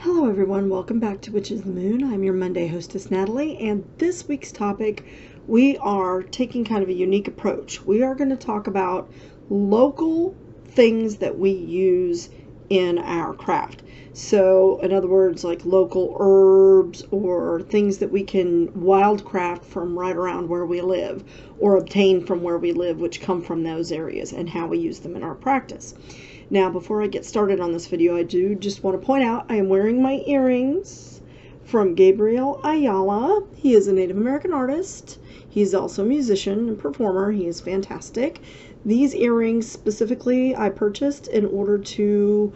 Hello everyone, welcome back to Witches of the Moon. I'm your Monday hostess Natalie, and this week's topic, we are taking kind of a unique approach. We are going to talk about local things that we use in our craft. So in other words, like local herbs or things that we can wildcraft from right around where we live or obtain from where we live, which come from those areas, and how we use them in our practice. Now, before I get started on this video, I do just want to point out I am wearing my earrings from Gabriel Ayala. He is a Native American artist. He's also a musician and performer. He is fantastic. These earrings specifically I purchased in order to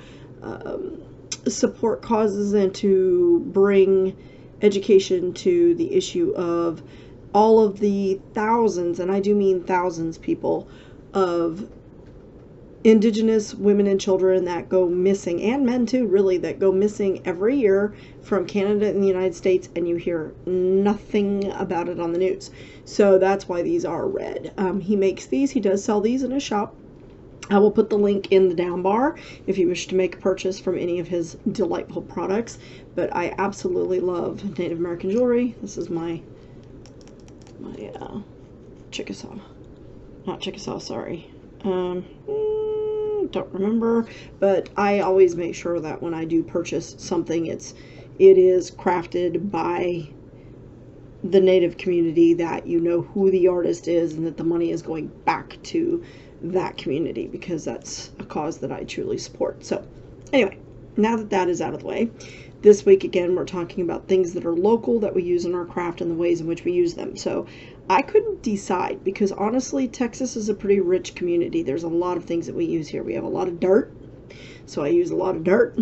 support causes and to bring education to the issue of all of the thousands, and I do mean thousands, people of Indigenous women and children that go missing, and men too, really, that go missing every year from Canada and the United States, and you hear nothing about it on the news. So that's why these are red. He makes these. He does sell these in his shop. I will put the link in the down bar if you wish to make a purchase from any of his delightful products. But I absolutely love Native American jewelry. This is my Chickasaw. Not Chickasaw, sorry. Don't remember, but I always make sure that when I do purchase something, it is crafted by the Native community, that you know who the artist is and that the money is going back to that community, because that's a cause that I truly support. So anyway, now that that is out of the way, this week again we're talking about things that are local that we use in our craft and the ways in which we use them. So I couldn't decide, because honestly Texas is a pretty rich community. There's a lot of things that we use here. We have a lot of dirt, so I use a lot of dirt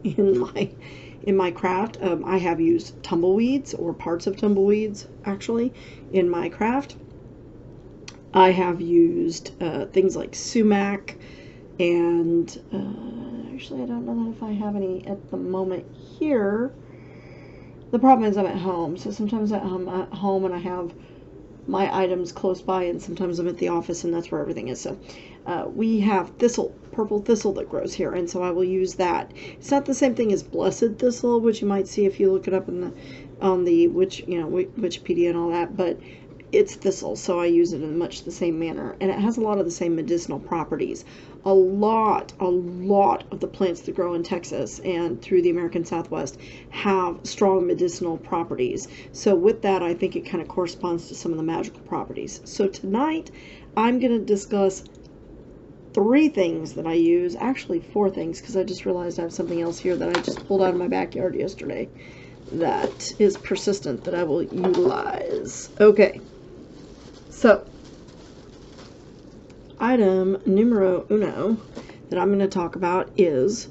in my craft. I have used tumbleweeds, or parts of tumbleweeds actually, in my craft. I have used things like sumac, and actually I don't know if I have any at the moment here. The problem is I'm at home, so sometimes I'm at home and I have my items close by, and sometimes I'm at the office and that's where everything is. So we have thistle, purple thistle that grows here, and so I will use that. It's not the same thing as blessed thistle, which you might see if you look it up in on the Wikipedia and all that, but it's thistle, so I use it in much the same manner, and it has a lot of the same medicinal properties. A lot of the plants that grow in Texas and through the American Southwest have strong medicinal properties. So with that, I think it kind of corresponds to some of the magical properties. So tonight, I'm going to discuss 3 things that I use, actually 4 things, because I just realized I have something else here that I just pulled out of my backyard yesterday that is persistent that I will utilize. Okay. So, item numero uno that I'm going to talk about is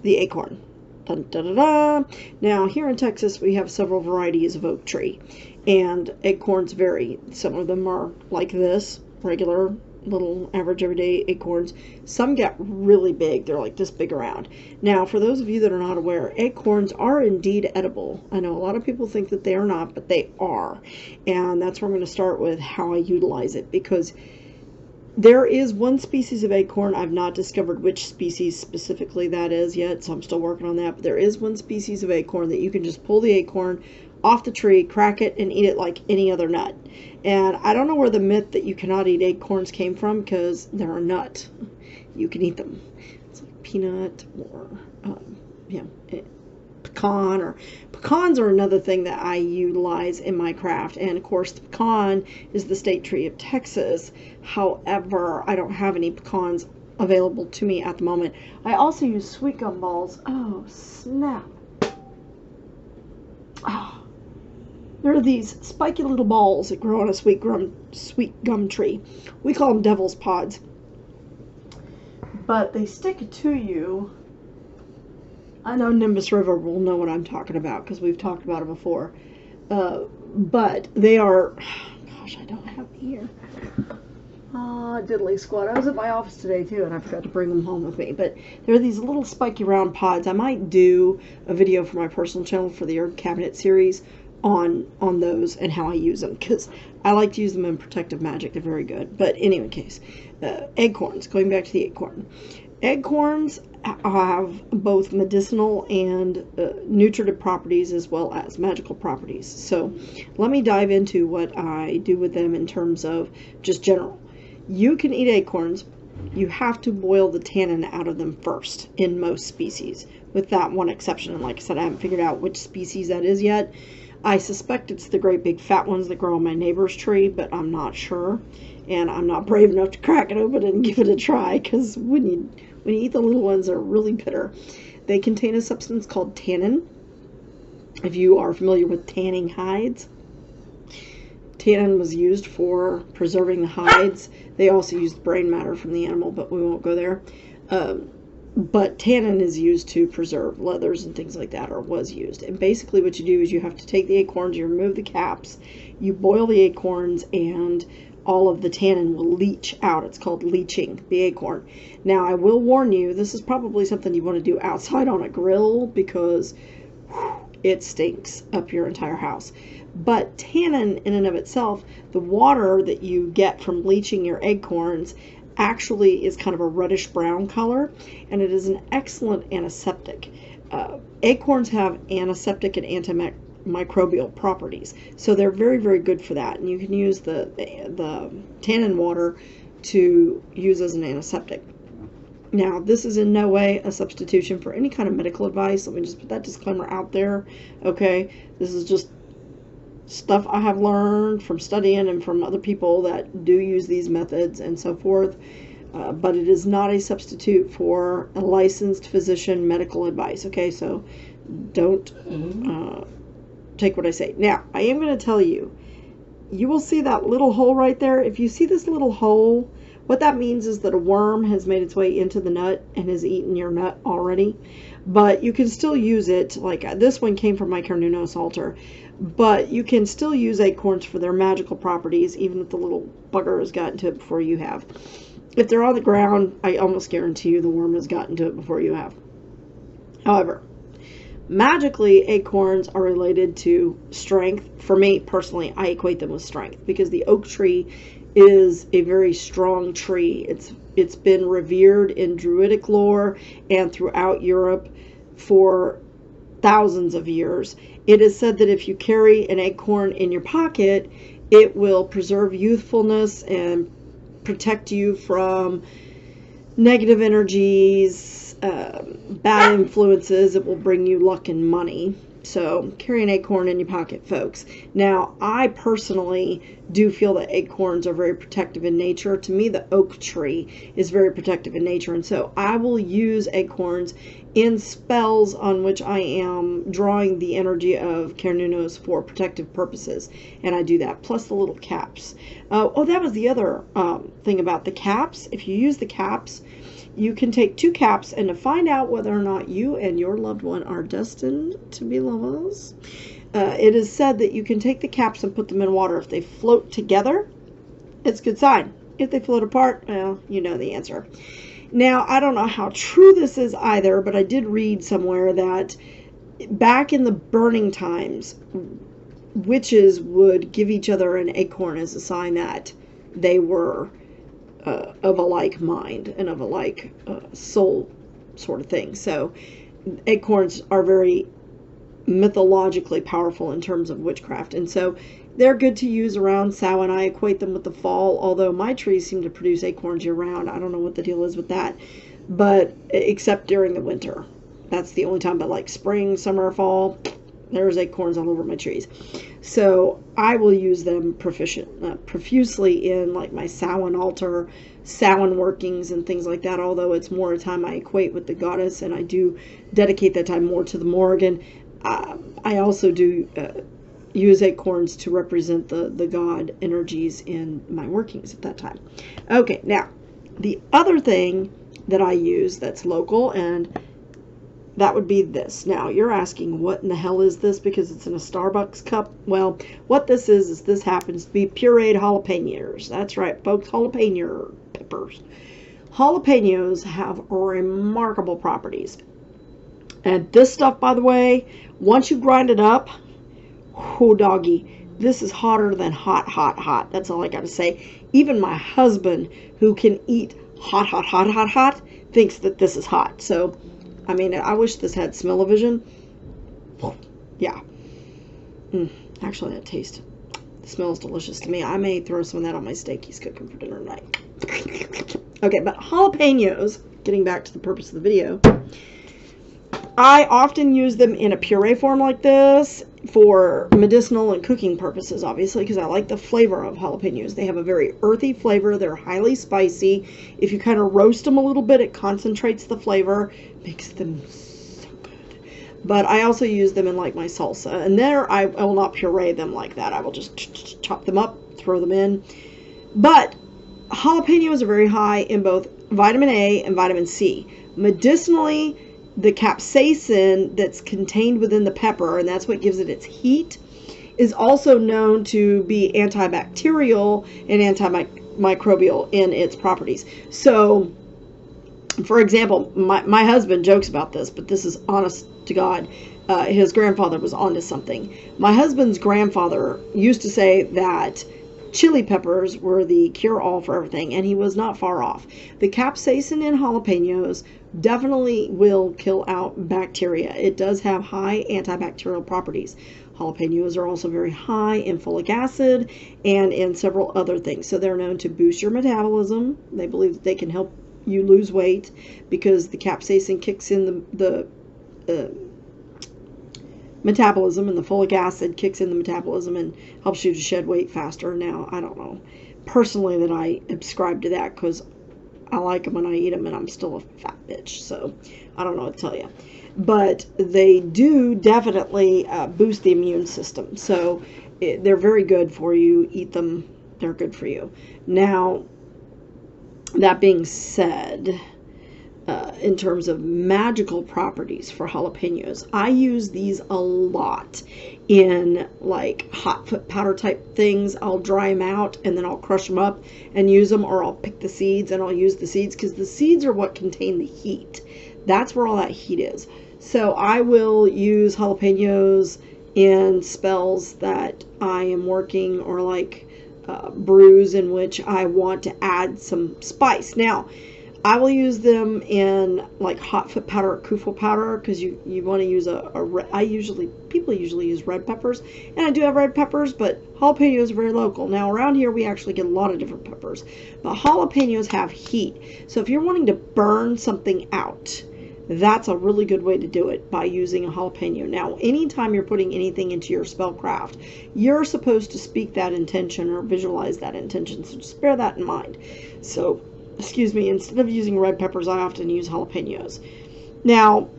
the acorn. Dun, dun, dun, dun. Now, here in Texas, we have several varieties of oak tree, and acorns vary. Some of them are like this, regular, little, average, everyday acorns. Some get really big. They're like this big around. Now, for those of you that are not aware, acorns are indeed edible. I know a lot of people think that they are not, but they are. And that's where I'm going to start with how I utilize it, because there is one species of acorn. I've not discovered which species specifically that is yet, so I'm still working on that. But there is one species of acorn that you can just pull the acorn off the tree, crack it, and eat it like any other nut. And I don't know where the myth that you cannot eat acorns came from, because they're a nut. You can eat them. It's like peanut or pecan, or pecans are another thing that I utilize in my craft. And of course, the pecan is the state tree of Texas. However, I don't have any pecans available to me at the moment. I also use sweet gum balls. Oh, snap. Oh. There are these spiky little balls that grow on a sweet gum tree. We call them devil's pods. But they stick to you. I know Nimbus River will know what I'm talking about, because we've talked about it before. But they are, gosh, I don't have it here. Diddly squat. I was at my office today too, and I forgot to bring them home with me. But there are these little spiky round pods. I might do a video for my personal channel for the Herb Cabinet series on those and how I use them, because I like to use them in protective magic. They're very good. But in any case, acorns, going back to the acorn. Acorns have both medicinal and nutritive properties as well as magical properties. So let me dive into what I do with them in terms of just general. You can eat acorns. You have to boil the tannin out of them first in most species, with that one exception. And like I said, I haven't figured out which species that is yet. I suspect it's the great big fat ones that grow on my neighbor's tree, but I'm not sure. And I'm not brave enough to crack it open and give it a try, because when you eat the little ones, they're really bitter. They contain a substance called tannin. If you are familiar with tanning hides, tannin was used for preserving the hides. They also used brain matter from the animal, but we won't go there. But tannin is used to preserve leathers and things like that, or was used. And basically what you do is you have to take the acorns, you remove the caps, you boil the acorns, and all of the tannin will leach out. It's called leaching the acorn. Now, I will warn you, this is probably something you want to do outside on a grill, because it stinks up your entire house. But tannin in and of itself, the water that you get from bleaching your acorns actually is kind of a reddish brown color, and it is an excellent antiseptic. Acorns have antiseptic and antimicrobial properties, so they're very, very good for that. And you can use the tannin water to use as an antiseptic. Now, this is in no way a substitution for any kind of medical advice. Let me just put that disclaimer out there. Okay, this is just stuff I have learned from studying and from other people that do use these methods and so forth, but it is not a substitute for a licensed physician medical advice. Okay, so don't take what I say. Now, I am going to tell you, you will see that little hole right there. If you see this little hole, what that means is that a worm has made its way into the nut and has eaten your nut already. But you can still use it. Like this one came from my Carnunos altar, but you can still use acorns for their magical properties, even if the little bugger has gotten to it before you have. If they're on the ground, I almost guarantee you the worm has gotten to it before you have. However, magically, acorns are related to strength. For me personally, I equate them with strength, because the oak tree is a very strong tree. It's been revered in Druidic lore and throughout Europe for thousands of years. It is said that if you carry an acorn in your pocket, it will preserve youthfulness and protect you from negative energies, bad influences. It will bring you luck and money. So carry an acorn in your pocket, folks. Now, I personally do feel that acorns are very protective in nature. To me, the oak tree is very protective in nature, and so I will use acorns in spells on which I am drawing the energy of Carnunos for protective purposes, and I do that, plus the little caps. Oh, that was the other thing about the caps. If you use the caps, you can take 2 caps, and to find out whether or not you and your loved one are destined to be lovers, it is said that you can take the caps and put them in water. If they float together, it's a good sign. If they float apart, well, you know the answer. Now, I don't know how true this is either, but I did read somewhere that back in the burning times, witches would give each other an acorn as a sign that they were of a like mind and of a like soul sort of thing. So acorns are very mythologically powerful in terms of witchcraft, and so they're good to use around Samhain. I equate them with the fall, although my trees seem to produce acorns year round. I don't know what the deal is with that, but except during the winter. That's the only time. But like spring, summer, fall, there's acorns all over my trees. So I will use them profusely in like my Samhain altar, Samhain workings and things like that, although it's more a time I equate with the goddess, and I do dedicate that time more to the Morrigan. I also do use acorns to represent the god energies in my workings at that time. Okay, now the other thing that I use that's local, and that would be this. Now, you're asking, what in the hell is this? Because it's in a Starbucks cup. Well, what this is this happens to be pureed jalapenos. That's right, folks, jalapeno peppers. Jalapenos have remarkable properties. And this stuff, by the way, once you grind it up, oh, doggy, this is hotter than hot, hot, hot. That's all I got to say. Even my husband, who can eat hot, hot, hot, hot, hot, thinks that this is hot. So, I mean, I wish this had smell-o-vision. Yeah. Actually, that taste smells delicious to me. I may throw some of that on my steak he's cooking for dinner tonight. Okay, but jalapenos, getting back to the purpose of the video, I often use them in a puree form like this for medicinal and cooking purposes, obviously, because I like the flavor of jalapenos. They have a very earthy flavor. They're highly spicy. If you kind of roast them a little bit, it concentrates the flavor, makes them so good. But I also use them in like my salsa, and there I will not puree them like that. I will just chop them up, throw them in. But jalapenos are very high in both vitamin A and vitamin C. Medicinally, the capsaicin that's contained within the pepper, and that's what gives it its heat, is also known to be antibacterial and antimicrobial in its properties. So, for example, my husband jokes about this, but this is honest to God. His grandfather was onto something. My husband's grandfather used to say that chili peppers were the cure-all for everything, and he was not far off. The capsaicin in jalapenos definitely will kill out bacteria. It does have high antibacterial properties. Jalapenos are also very high in folic acid and in several other things. So they're known to boost your metabolism. They believe that they can help you lose weight because the capsaicin kicks in the metabolism, and the folic acid kicks in the metabolism and helps you to shed weight faster. Now, I don't know personally that I subscribe to that because I like them when I eat them and I'm still a fat bitch, so I don't know what to tell you. But they do definitely boost the immune system, so they're very good for you. Eat them, they're good for you. Now, that being said, in terms of magical properties for jalapenos, I use these a lot in like hot foot powder type things. I'll dry them out and then I'll crush them up and use them, or I'll pick the seeds and I'll use the seeds because the seeds are what contain the heat. That's where all that heat is. So I will use jalapenos in spells that I am working, or like brews in which I want to add some spice. Now, I will use them in like hot foot powder or kufo powder because you want to use people usually use red peppers, and I do have red peppers, but jalapenos are very local. Now around here we actually get a lot of different peppers, but jalapenos have heat. So if you're wanting to burn something out, that's a really good way to do it, by using a jalapeno. Now, anytime you're putting anything into your spellcraft, you're supposed to speak that intention or visualize that intention, so just bear that in mind. So, excuse me, instead of using red peppers, I often use jalapenos. Now,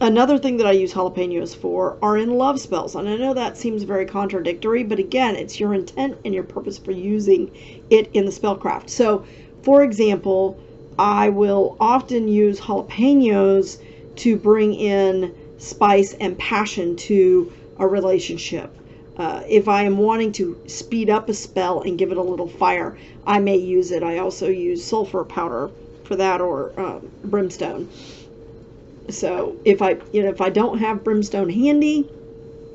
another thing that I use jalapenos for are in love spells. And I know that seems very contradictory, but again, it's your intent and your purpose for using it in the spellcraft. So, for example, I will often use jalapenos to bring in spice and passion to a relationship. If I am wanting to speed up a spell and give it a little fire, I may use it. I also use sulfur powder for that, or brimstone. So if I don't have brimstone handy,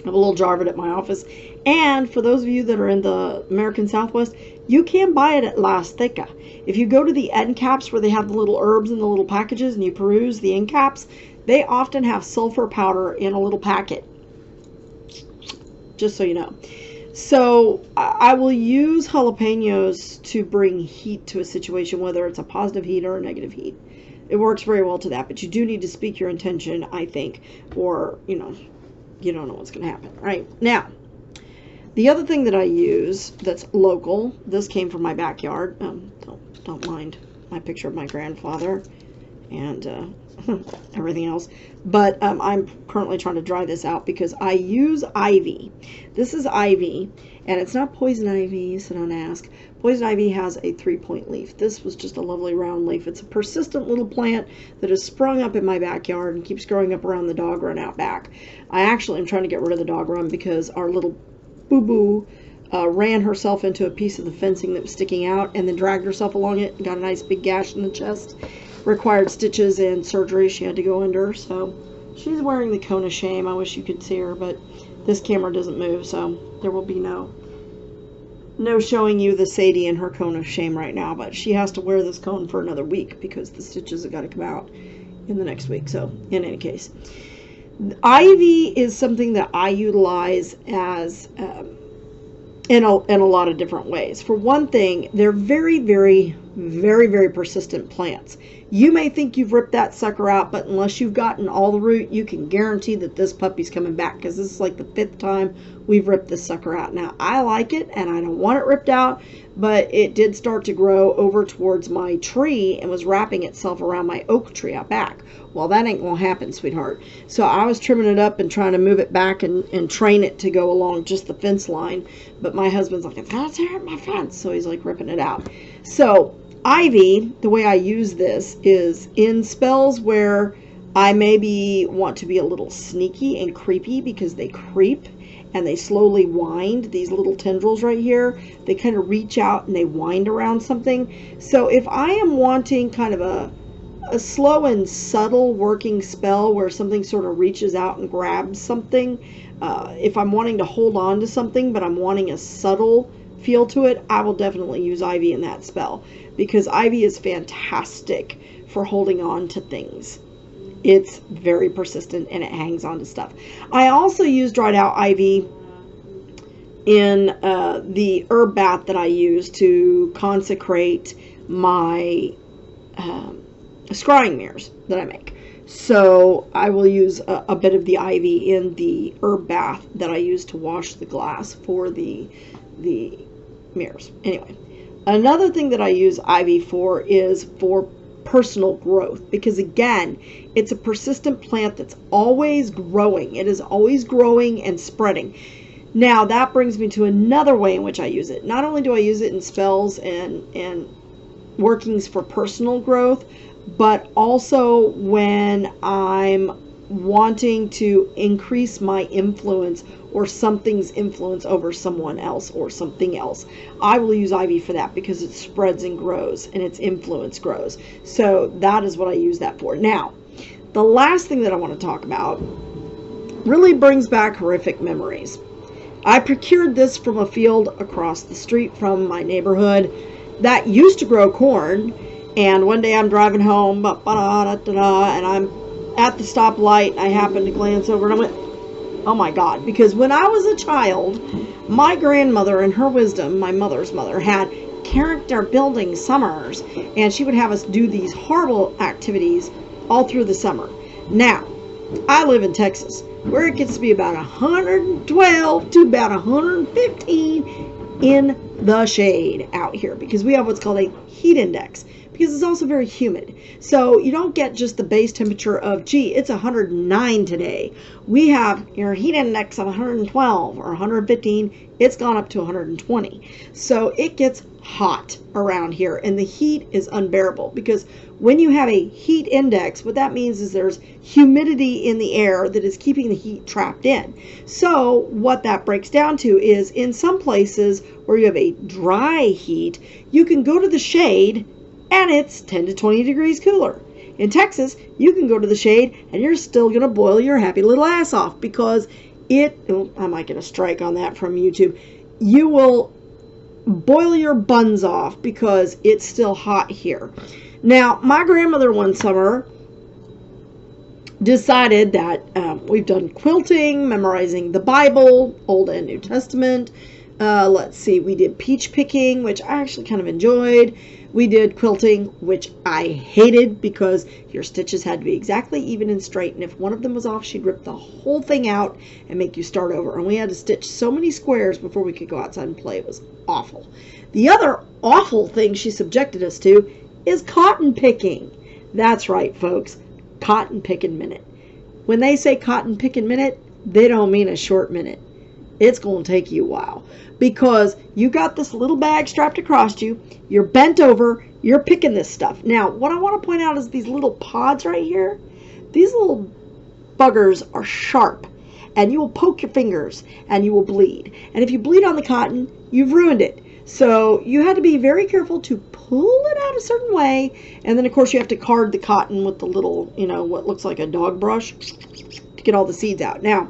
I have a little jar of it at my office. And for those of you that are in the American Southwest, you can buy it at La Azteca. If you go to the end caps where they have the little herbs in the little packages and you peruse the end caps, they often have sulfur powder in a little packet. Just so you know. So I will use jalapenos to bring heat to a situation, whether it's a positive heat or a negative heat. It works very well to that, but you do need to speak your intention, I think, or, you don't know what's going to happen. Right? Now, the other thing that I use that's local, this came from my backyard. Don't mind my picture of my grandfather and everything else, but I'm currently trying to dry this out because I use ivy. This is ivy, and it's not poison ivy, so don't ask. Poison ivy has a 3-point leaf. This was just a lovely round leaf. It's a persistent little plant that has sprung up in my backyard and keeps growing up around the dog run out back. I actually am trying to get rid of the dog run because our little boo-boo ran herself into a piece of the fencing that was sticking out and then dragged herself along it and got a nice big gash in the chest. Required stitches and surgery. She had to go under, so she's wearing the cone of shame. I wish you could see her, but this camera doesn't move, so there will be no no showing you the Sadie and her cone of shame right now, but she has to wear this cone for another week because the stitches have got to come out in the next week. So in any case, ivy is something that I utilize as in a lot of different ways. For one thing, they're very, very, very, very persistent plants. You may think you've ripped that sucker out, but unless you've gotten all the root, you can guarantee that this puppy's coming back, because this is like the 5th time we've ripped this sucker out. Now, I like it, and I don't want it ripped out, but it did start to grow over towards my tree and was wrapping itself around my oak tree out back. Well, that ain't gonna happen, sweetheart. So I was trimming it up and trying to move it back and train it to go along just the fence line. But my husband's like, it's gonna tear up my fence. So he's like ripping it out. So ivy, the way I use this is in spells where I maybe want to be a little sneaky and creepy, because they creep and they slowly wind. These little tendrils right here, they kind of reach out and they wind around something. So if I am wanting kind of a slow and subtle working spell where something sort of reaches out and grabs something, if I'm wanting to hold on to something but I'm wanting a subtle feel to it, I will definitely use ivy in that spell, because ivy is fantastic for holding on to things. It's very persistent and it hangs on to stuff. I also use dried out ivy in the herb bath that I use to consecrate my scrying mirrors that I make. So I will use a bit of the ivy in the herb bath that I use to wash the glass for the mirrors. Anyway, another thing that I use ivy for is for personal growth, because again, it's a persistent plant that's always growing. It is always growing and spreading. Now that brings me to another way in which I use it. Not only do I use it in spells and workings for personal growth, but also when I'm wanting to increase my influence or something's influence over someone else or something else. I will use ivy for that, because it spreads and grows and its influence grows. So that is what I use that for. Now, the last thing that I want to talk about really brings back horrific memories. I procured this from a field across the street from my neighborhood that used to grow corn. And one day I'm driving home, and I'm at the stoplight, and I happened to glance over, and I went, oh my God. Because when I was a child, my grandmother, in her wisdom, my mother's mother, had character building summers, and she would have us do these horrible activities all through the summer. Now, I live in Texas, where it gets to be about 112 to about 115 in the shade out here, because we have what's called a heat index, because it's also very humid. So you don't get just the base temperature of, gee, it's 109 today. We have your heat index of 112 or 115. It's gone up to 120. So it gets hot around here, and the heat is unbearable, because when you have a heat index, what that means is there's humidity in the air that is keeping the heat trapped in. So what that breaks down to is, in some places where you have a dry heat, you can go to the shade and it's 10 to 20 degrees cooler. In Texas, you can go to the shade and you're still going to boil your happy little ass off, because I might get a strike on that from YouTube. You will boil your buns off because it's still hot here. Now, my grandmother one summer decided that we've done quilting, memorizing the Bible, Old and New Testament. Let's see, we did peach picking, which I actually kind of enjoyed. We did quilting, which I hated, because your stitches had to be exactly even and straight, and if one of them was off, she'd rip the whole thing out and make you start over. And we had to stitch so many squares before we could go outside and play. It was awful. The other awful thing she subjected us to is cotton picking. That's right, folks. Cotton picking minute. When they say cotton picking minute, they don't mean a short minute. It's going to take you a while, because you got this little bag strapped across you, you're bent over, you're picking this stuff. Now, what I want to point out is these little pods right here. These little buggers are sharp, and you will poke your fingers and you will bleed. And if you bleed on the cotton, you've ruined it. So you had to be very careful to pull it out a certain way. And then, of course, you have to card the cotton with the little, what looks like a dog brush to get all the seeds out. Now,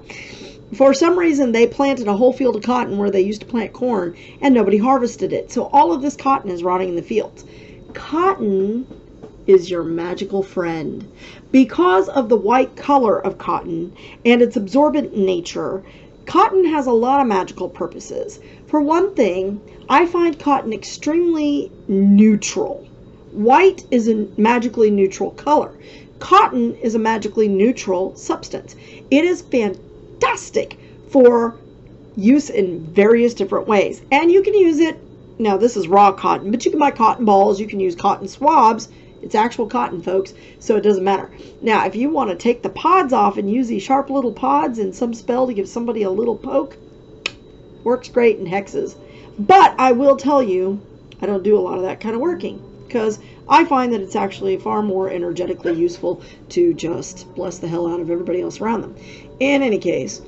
For some reason, they planted a whole field of cotton where they used to plant corn, and nobody harvested it. So all of this cotton is rotting in the fields. Cotton is your magical friend. Because of the white color of cotton and its absorbent nature, cotton has a lot of magical purposes. For one thing, I find cotton extremely neutral. White is a magically neutral color. Cotton is a magically neutral substance. It is fantastic for use in various different ways. And you can use it, now this is raw cotton, but you can buy cotton balls, you can use cotton swabs. It's actual cotton, folks, so it doesn't matter. Now, if you want to take the pods off and use these sharp little pods in some spell to give somebody a little poke, works great in hexes. But I will tell you, I don't do a lot of that kind of working, because I find that it's actually far more energetically useful to just bless the hell out of everybody else around them. In any case,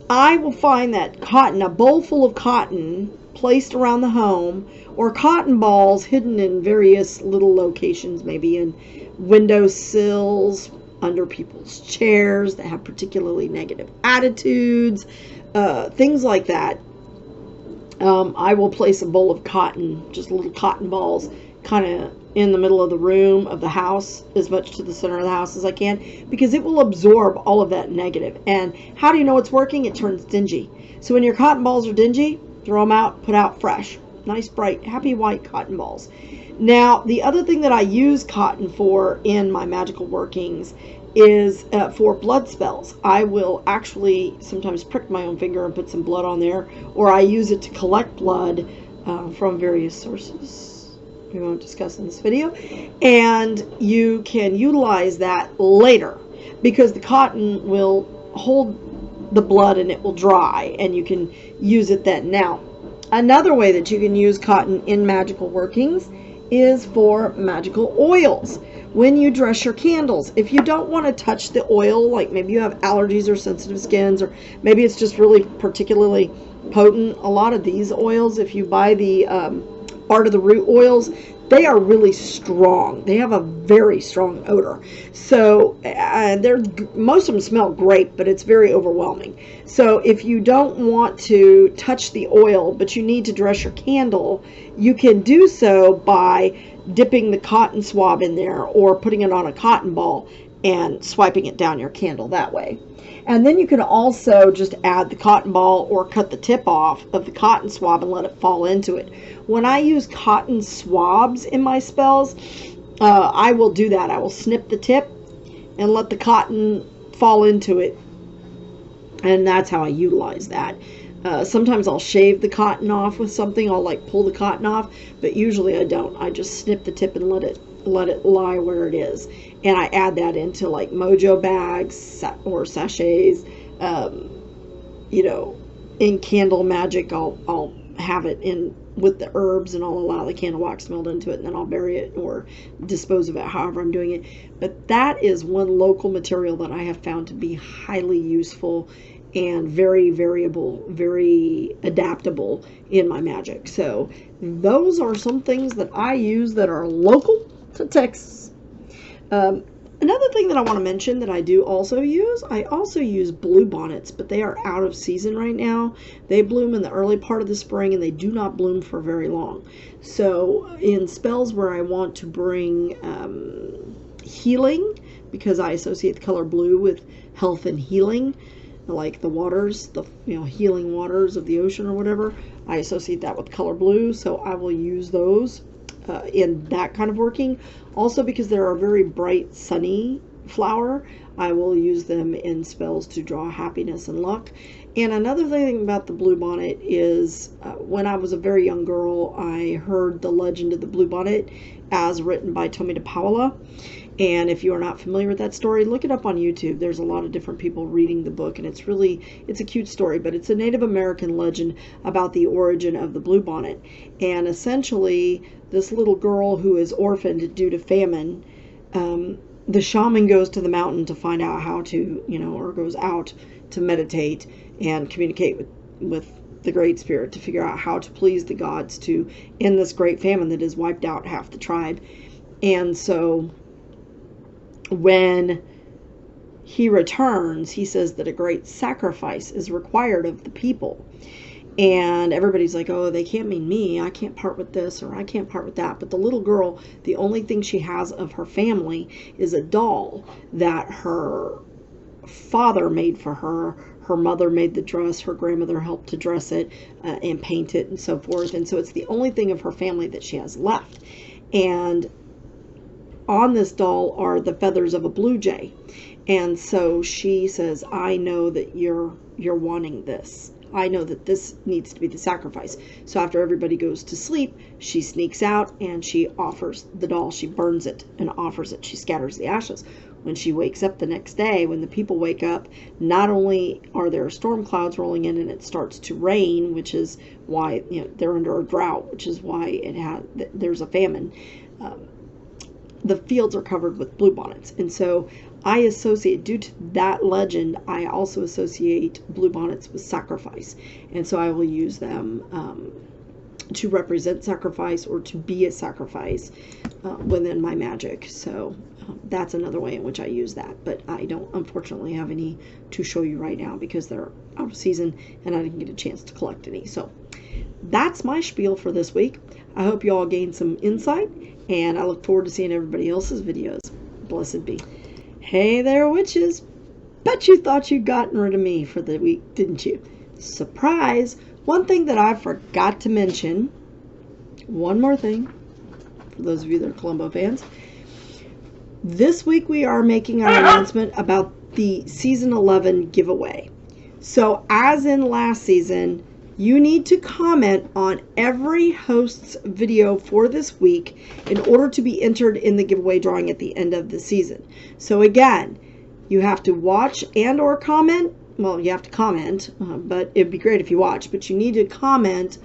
I will find that cotton, a bowl full of cotton placed around the home, or cotton balls hidden in various little locations, maybe in windowsills, under people's chairs that have particularly negative attitudes, things like that. I will place a bowl of cotton, just little cotton balls, kind of in the middle of the room of the house, as much to the center of the house as I can, because it will absorb all of that negative. And how do you know it's working? It turns dingy. So when your cotton balls are dingy, throw them out, put out fresh. Nice, bright, happy white cotton balls. Now, the other thing that I use cotton for in my magical workings is for blood spells. I will actually sometimes prick my own finger and put some blood on there, or I use it to collect blood from various sources we won't discuss in this video. And you can utilize that later, because the cotton will hold the blood and it will dry, and you can use it then. Now, another way that you can use cotton in magical workings is for magical oils. When you dress your candles, if you don't want to touch the oil, like maybe you have allergies or sensitive skins, or maybe it's just really particularly potent, a lot of these oils, if you buy the Art of the Root oils, they are really strong. They have a very strong odor. So most of them smell great, but it's very overwhelming. So if you don't want to touch the oil, but you need to dress your candle, you can do so by dipping the cotton swab in there, or putting it on a cotton ball and swiping it down your candle that way. And then you can also just add the cotton ball or cut the tip off of the cotton swab and let it fall into it. When I use cotton swabs in my spells, I will do that. I will snip the tip and let the cotton fall into it. And that's how I utilize that. Sometimes I'll shave the cotton off with something. I'll like pull the cotton off, but usually I don't. I just snip the tip and let it lie where it is. And I add that into like mojo bags or sachets. You know, in candle magic, I'll have it in with the herbs, and I'll allow the candle wax to melt into it, and then I'll bury it or dispose of it however I'm doing it. But that is one local material that I have found to be highly useful and very variable, very adaptable in my magic. So those are some things that I use that are local to Texas. Another thing that I want to mention that I do also use, I also use blue bonnets, but they are out of season right now. They bloom in the early part of the spring, and they do not bloom for very long. So in spells where I want to bring healing, because I associate the color blue with health and healing, like the waters, the healing waters of the ocean or whatever, I associate that with color blue. So I will use those in that kind of working. Also, because they're a very bright sunny flower, I will use them in spells to draw happiness and luck. And another thing about the blue bonnet is when I was a very young girl, I heard the legend of the blue bonnet as written by Tommy DePaola. And if you are not familiar with that story, look it up on YouTube. There's a lot of different people reading the book, and it's a cute story, but it's a Native American legend about the origin of the bluebonnet. And essentially, this little girl who is orphaned due to famine, the shaman goes to the mountain to find out how to, or goes out to meditate and communicate with the Great Spirit to figure out how to please the gods to end this great famine that has wiped out half the tribe. And so when he returns, he says that a great sacrifice is required of the people. And everybody's like, oh, they can't mean me. I can't part with this, or I can't part with that. But the little girl, the only thing she has of her family is a doll that her father made for her. Her mother made the dress. Her grandmother helped to dress it and paint it and so forth. And so it's the only thing of her family that she has left. And on this doll are the feathers of a blue jay. And so she says, I know that you're wanting this. I know that this needs to be the sacrifice. So after everybody goes to sleep, she sneaks out and she offers the doll. She burns it and offers it. She scatters the ashes. When she wakes up the next day, when the people wake up, not only are there storm clouds rolling in and it starts to rain, which is why, you know, they're under a drought, which is why there's a famine. The fields are covered with bluebonnets. And so I associate, due to that legend, I also associate bluebonnets with sacrifice. And so I will use them to represent sacrifice or to be a sacrifice within my magic. So that's another way in which I use that. But I don't, unfortunately, have any to show you right now because they're out of season and I didn't get a chance to collect any. So that's my spiel for this week. I hope you all gained some insight, and I look forward to seeing everybody else's videos. Blessed be. Hey there, witches. Bet you thought you'd gotten rid of me for the week, didn't you? Surprise! One thing that I forgot to mention, one more thing, for those of you that are Columbo fans. This week we are making our announcement about the Season 11 giveaway. So, as in last season, you need to comment on every host's video for this week in order to be entered in the giveaway drawing at the end of the season. So again, you have to watch and or comment. Well, you have to comment, but it'd be great if you watch. But you need to comment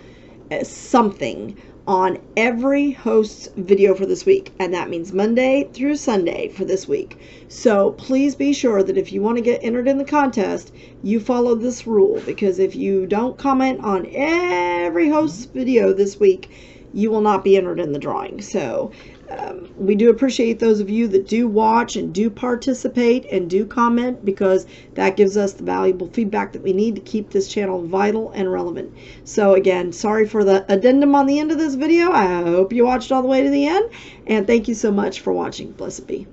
something on every host's video for this week, and that means Monday through Sunday for this week. So please be sure that if you want to get entered in the contest, you follow this rule, because if you don't comment on every host's video this week, you will not be entered in the drawing. So we do appreciate those of you that do watch and do participate and do comment, because that gives us the valuable feedback that we need to keep this channel vital and relevant. So again, sorry for the addendum on the end of this video. I hope you watched all the way to the end, and thank you so much for watching. Blessed be.